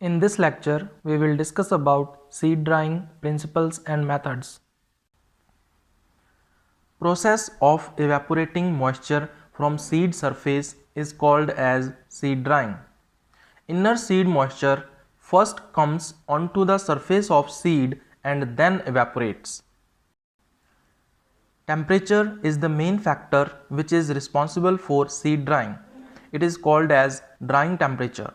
In this lecture, we will discuss about seed drying principles and methods. Process of evaporating moisture from seed surface is called as seed drying. Inner seed moisture first comes onto the surface of seed and then evaporates. Temperature is the main factor which is responsible for seed drying. It is called as drying temperature.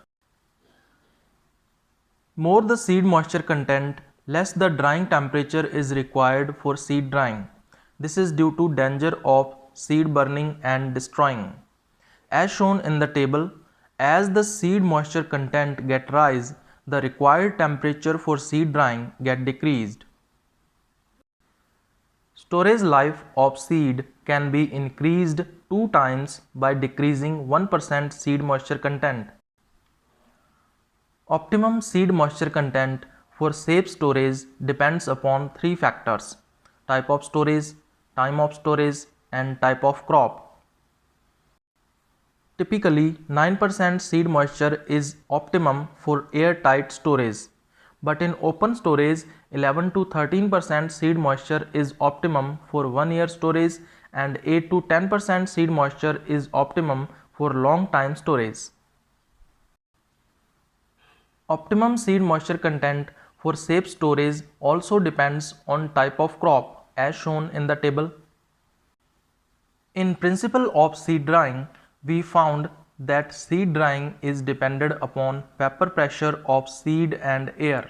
More the seed moisture content, less the drying temperature is required for seed drying. This is due to danger of seed burning and destroying. As shown in the table, as the seed moisture content get rise, the required temperature for seed drying get decreased. Storage life of seed can be increased 2 times by decreasing 1% seed moisture content. Optimum seed moisture content for safe storage depends upon 3 factors: type of storage, time of storage, and type of crop. Typically, 9% seed moisture is optimum for airtight storage, but in open storage, 11 to 13% seed moisture is optimum for 1 year storage and 8 to 10% seed moisture is optimum for long time storage. Optimum seed moisture content for safe storage also depends on type of crop as shown in the table. In principle of seed drying, we found that seed drying is dependent upon vapor pressure of seed and air.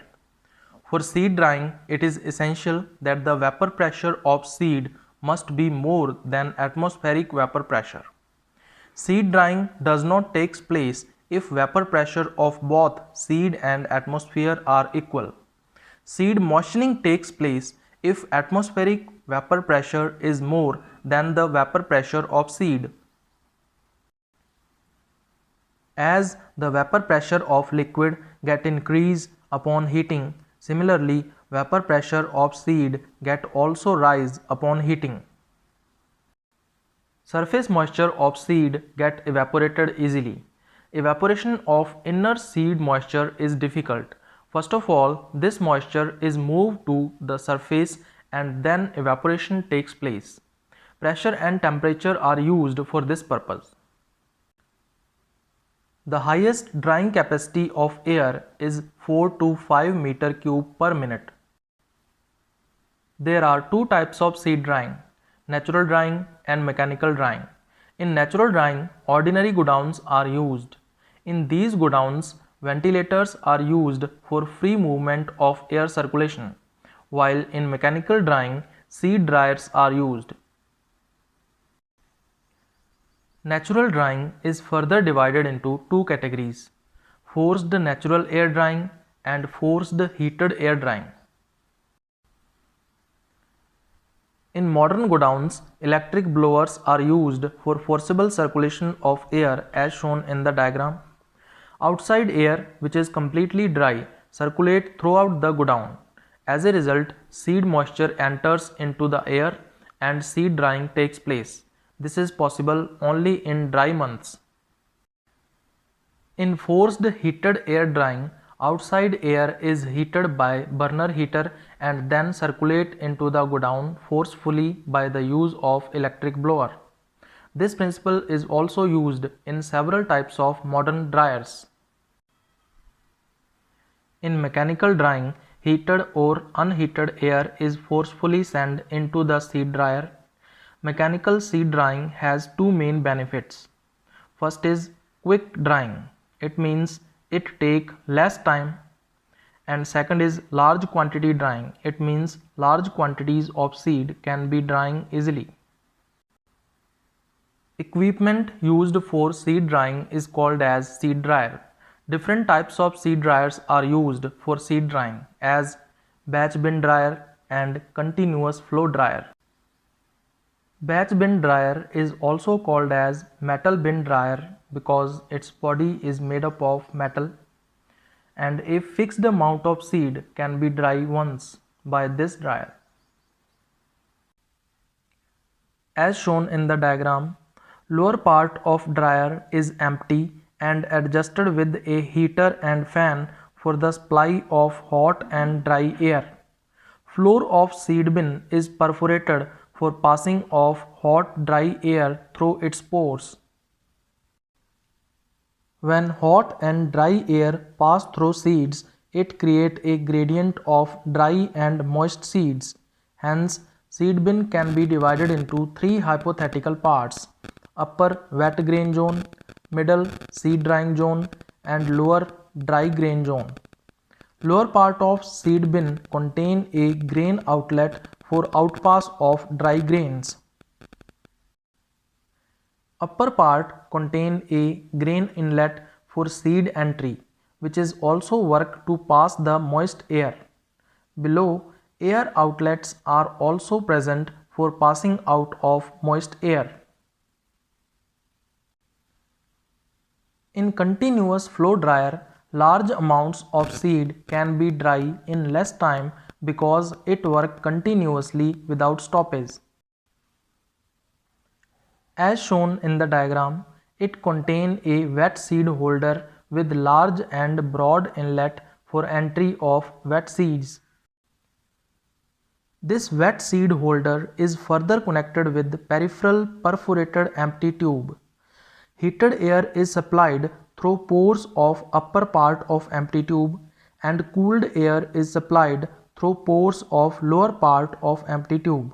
For seed drying, it is essential that the vapor pressure of seed must be more than atmospheric vapor pressure. Seed drying does not take place if vapor pressure of both seed and atmosphere are equal. Seed moistening takes place if atmospheric vapor pressure is more than the vapor pressure of seed. As the vapor pressure of liquid get increased upon heating, similarly vapor pressure of seed get also rise upon heating. Surface moisture of seed get evaporated easily. Evaporation of inner seed moisture is difficult. First of all, this moisture is moved to the surface and then evaporation takes place. Pressure and temperature are used for this purpose. The highest drying capacity of air is 4 to 5 meter cube per minute. There are two types of seed drying: natural drying and mechanical drying. In natural drying, ordinary godowns are used. In these godowns, ventilators are used for free movement of air circulation, while in mechanical drying, seed dryers are used. Natural drying is further divided into two categories: forced natural air drying and forced heated air drying. In modern godowns, electric blowers are used for forcible circulation of air as shown in the diagram. Outside air, which is completely dry, circulate throughout the godown. As a result, seed moisture enters into the air and seed drying takes place. This is possible only in dry months. In forced heated air drying, outside air is heated by burner heater and then circulate into the godown forcefully by the use of electric blower. This principle is also used in several types of modern dryers. In mechanical drying, heated or unheated air is forcefully sent into the seed dryer. Mechanical seed drying has two main benefits. First is quick drying. It means it takes less time. And second is large quantity drying. It means large quantities of seed can be drying easily. Equipment used for seed drying is called as seed dryer. Different types of seed dryers are used for seed drying, as batch bin dryer and continuous flow dryer. Batch bin dryer is also called as metal bin dryer because its body is made up of metal, and a fixed amount of seed can be dry once by this dryer. As shown in the diagram, lower part of dryer is empty and adjusted with a heater and fan for the supply of hot and dry air. Floor of seed bin is perforated for passing of hot dry air through its pores. When hot and dry air pass through seeds, it creates a gradient of dry and moist seeds. Hence, seed bin can be divided into three hypothetical parts: upper wet grain zone, middle seed drying zone, and lower dry grain zone. Lower part of seed bin contain a grain outlet for outpass of dry grains. Upper part contain a grain inlet for seed entry, which is also work to pass the moist air. Below, air outlets are also present for passing out of moist air. In continuous flow dryer, large amounts of seed can be dry in less time because it works continuously without stoppage. As shown in the diagram, it contains a wet seed holder with large and broad inlet for entry of wet seeds. This wet seed holder is further connected with peripheral perforated empty tube. Heated air is supplied through pores of upper part of empty tube, and cooled air is supplied through pores of lower part of empty tube.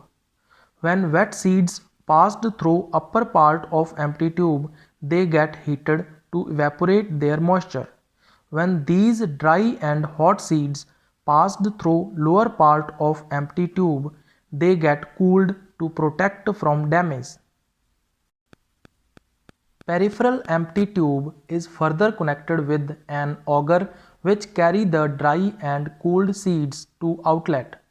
When wet seeds passed through upper part of empty tube, they get heated to evaporate their moisture. When these dry and hot seeds passed through lower part of empty tube, they get cooled to protect from damage. Peripheral empty tube is further connected with an auger which carry the dry and cooled seeds to outlet.